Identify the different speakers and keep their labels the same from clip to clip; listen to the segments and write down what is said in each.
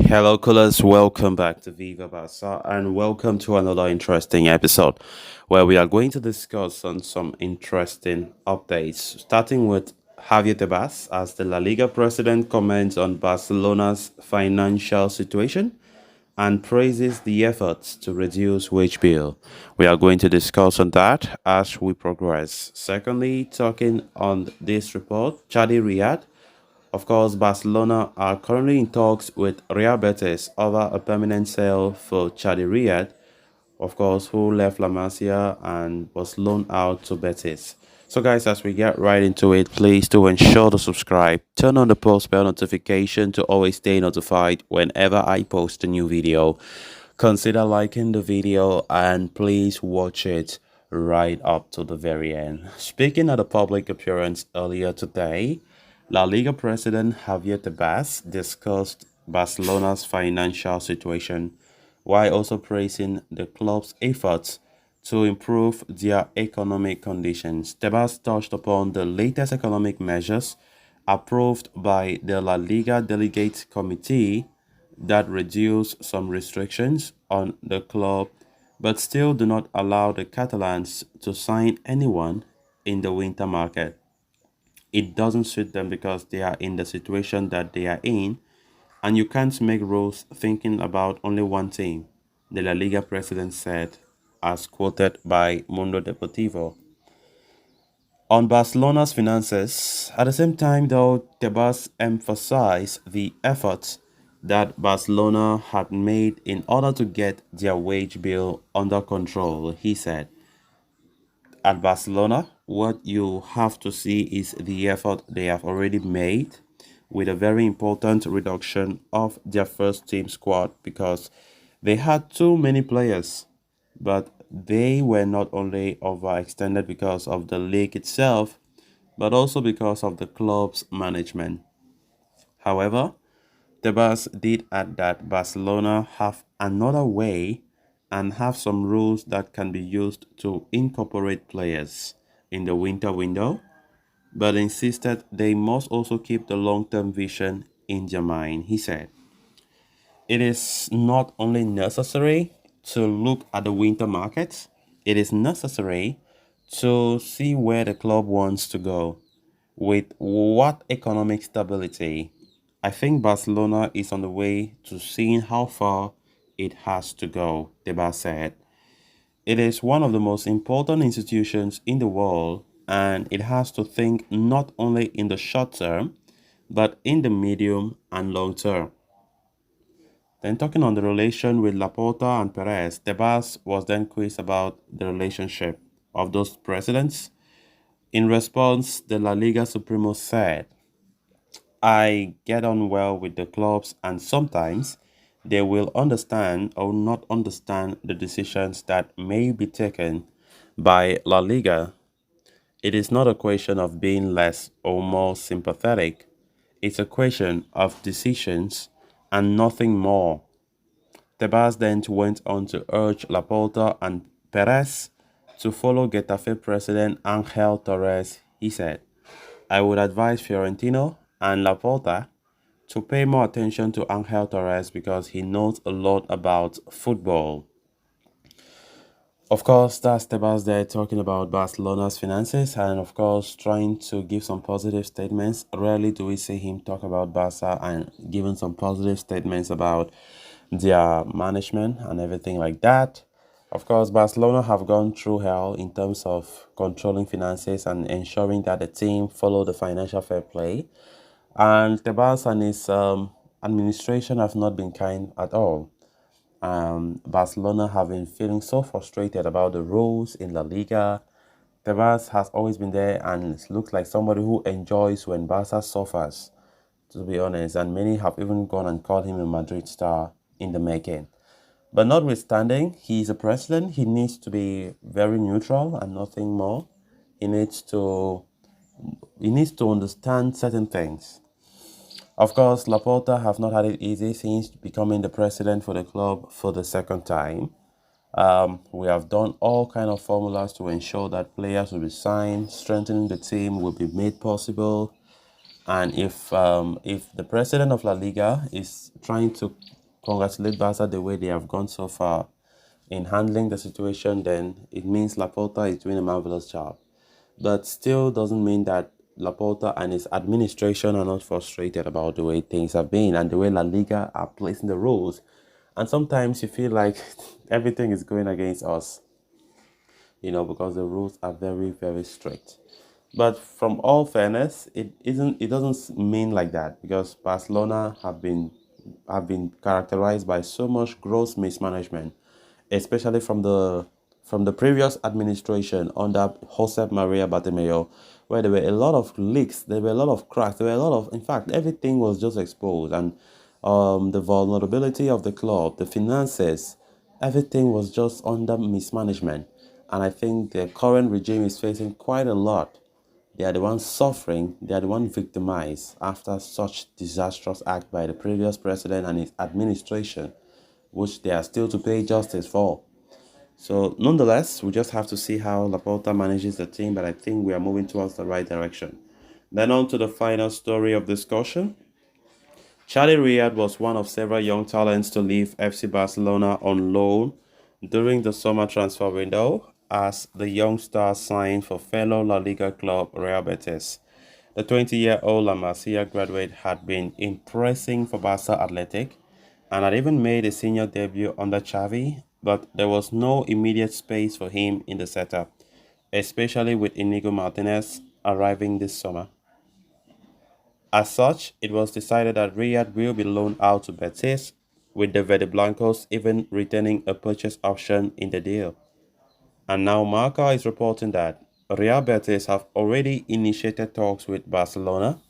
Speaker 1: Hello, callers. Welcome back to Viva Barca and welcome to another interesting episode where we are going to discuss on some interesting updates. Starting with Javier Tebas as the La Liga president comments on Barcelona's financial situation and praises the efforts to reduce wage bill. We are going to discuss on that as we progress. Secondly, talking on this report, Chadi Riad, of course, Barcelona are currently in talks with Real Betis over a permanent sale for Chadi Riad, of course, who left La Masia and was loaned out to Betis. So, guys, as we get right into it, please do ensure to subscribe, turn on the post bell notification to always stay notified whenever I post a new video. Consider liking the video and please watch it right up to the very end. Speaking at a public appearance earlier today, La Liga president Javier Tebas discussed Barcelona's financial situation while also praising the club's efforts to improve their economic conditions. Tebas touched upon the latest economic measures approved by the La Liga Delegate Committee that reduce some restrictions on the club but still do not allow the Catalans to sign anyone in the winter market. It doesn't suit them because they are in the situation that they are in, and you can't make rules thinking about only one team, the La Liga president said, as quoted by Mundo Deportivo. On Barcelona's finances, at the same time, though, Tebas emphasized the efforts that Barcelona had made in order to get their wage bill under control. He said, at Barcelona, what you have to see is the effort they have already made with a very important reduction of their first team squad because they had too many players, but they were not only overextended because of the league itself, but also because of the club's management. However, Tebas did add that Barcelona have another way and have some rules that can be used to incorporate players in the winter window, but insisted they must also keep the long-term vision in their mind. He said, it is not only necessary to look at the winter market, it is necessary to see where the club wants to go with what economic stability. I think Barcelona is on the way to seeing how far it has to go, Deba said. It is one of the most important institutions in the world and it has to think not only in the short term, but in the medium and long term. Then talking on the relation with Laporta and Perez, Tebas was then quizzed about the relationship of those presidents. In response, the La Liga Supremo said, I get on well with the clubs and sometimes they will understand or not understand the decisions that may be taken by La Liga. It is not a question of being less or more sympathetic. It's a question of decisions and nothing more. Tebas then went on to urge Laporta and Perez to follow Getafe president Angel Torres. He said, I would advise Fiorentino and Laporta to pay more attention to Angel Torres because he knows a lot about football. Of course, that's Tebas there talking about Barcelona's finances and, of course, trying to give some positive statements. Rarely do we see him talk about Barca and giving some positive statements about their management and everything like that. Of course, Barcelona have gone through hell in terms of controlling finances and ensuring that the team follow the financial fair play. And Tebas and his administration have not been kind at all. Barcelona have been feeling so frustrated about the rules in La Liga. Tebas has always been there and looks like somebody who enjoys when Barca suffers, to be honest. And many have even gone and called him a Madrid star in the making. But notwithstanding, he is a president. He needs to be very neutral and nothing more. He needs to understand certain things. Of course, Laporta have not had it easy since becoming the president for the club for the second time. We have done all kind of formulas to ensure that players will be signed, strengthening the team will be made possible, And if the president of La Liga is trying to congratulate Barca the way they have gone so far in handling the situation, then it means Laporta is doing a marvelous job. But still doesn't mean that Laporta and his administration are not frustrated about the way things have been and the way La Liga are placing the rules. And sometimes you feel like everything is going against us, because the rules are very, very strict. But from all fairness, it doesn't mean like that because Barcelona have been characterized by so much gross mismanagement, especially from the previous administration under Josep Maria Bartomeu, where there were a lot of leaks, there were a lot of cracks, there were a lot of, in fact, everything was just exposed, and the vulnerability of the club, the finances, everything was just under mismanagement. And I think the current regime is facing quite a lot. They are the ones suffering, they are the ones victimized after such disastrous act by the previous president and his administration, which they are still to pay justice for. So nonetheless, we just have to see how Laporta manages the team, but I think we are moving towards the right direction. Then on to the final story of discussion. Chadi Riad was one of several young talents to leave FC Barcelona on loan during the summer transfer window as the young star signed for fellow La Liga club Real Betis. The 20-year-old La Masia graduate had been impressing for Barca Athletic and had even made a senior debut under Xavi, but there was no immediate space for him in the setup, especially with Inigo Martinez arriving this summer. As such, it was decided that Riyad will be loaned out to Betis, with the Verde Blancos even retaining a purchase option in the deal. And now Marca is reporting that Real Betis have already initiated talks with Barcelona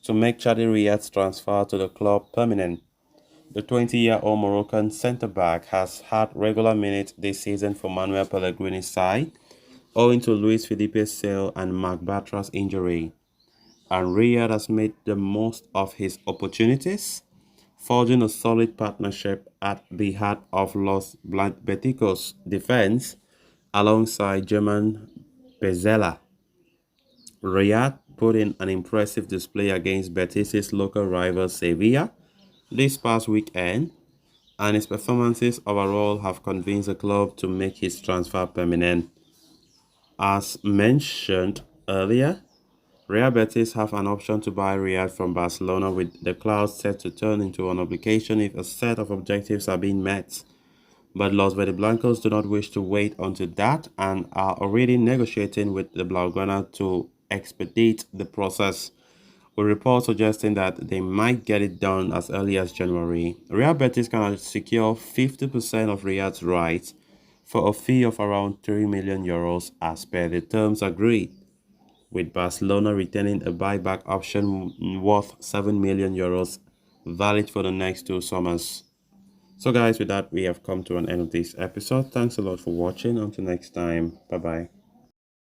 Speaker 1: to make Chadi Riad's transfer to the club permanent. The 20-year-old Moroccan centre-back has had regular minutes this season for Manuel Pellegrini's side, owing to Luis Felipe's sale and Marc Bartra's injury. And Riyad has made the most of his opportunities, forging a solid partnership at the heart of Los Blancos defense alongside German Bezela. Riyad put in an impressive display against Betis' local rival Sevilla this past weekend, and his performances overall have convinced the club to make his transfer permanent. As mentioned earlier, Real Betis have an option to buy Riyad from Barcelona, with the clause set to turn into an obligation if a set of objectives are being met. But Los Verde Blancos do not wish to wait until that and are already negotiating with the Blaugrana to expedite the process, with reports suggesting that they might get it done as early as January. Real Betis can secure 50% of Riyad's rights for a fee of around €3 million as per the terms agreed, with Barcelona retaining a buyback option worth €7 million valid for the next 2 summers. So guys, with that, we have come to an end of this episode. Thanks a lot for watching. Until next time, bye bye.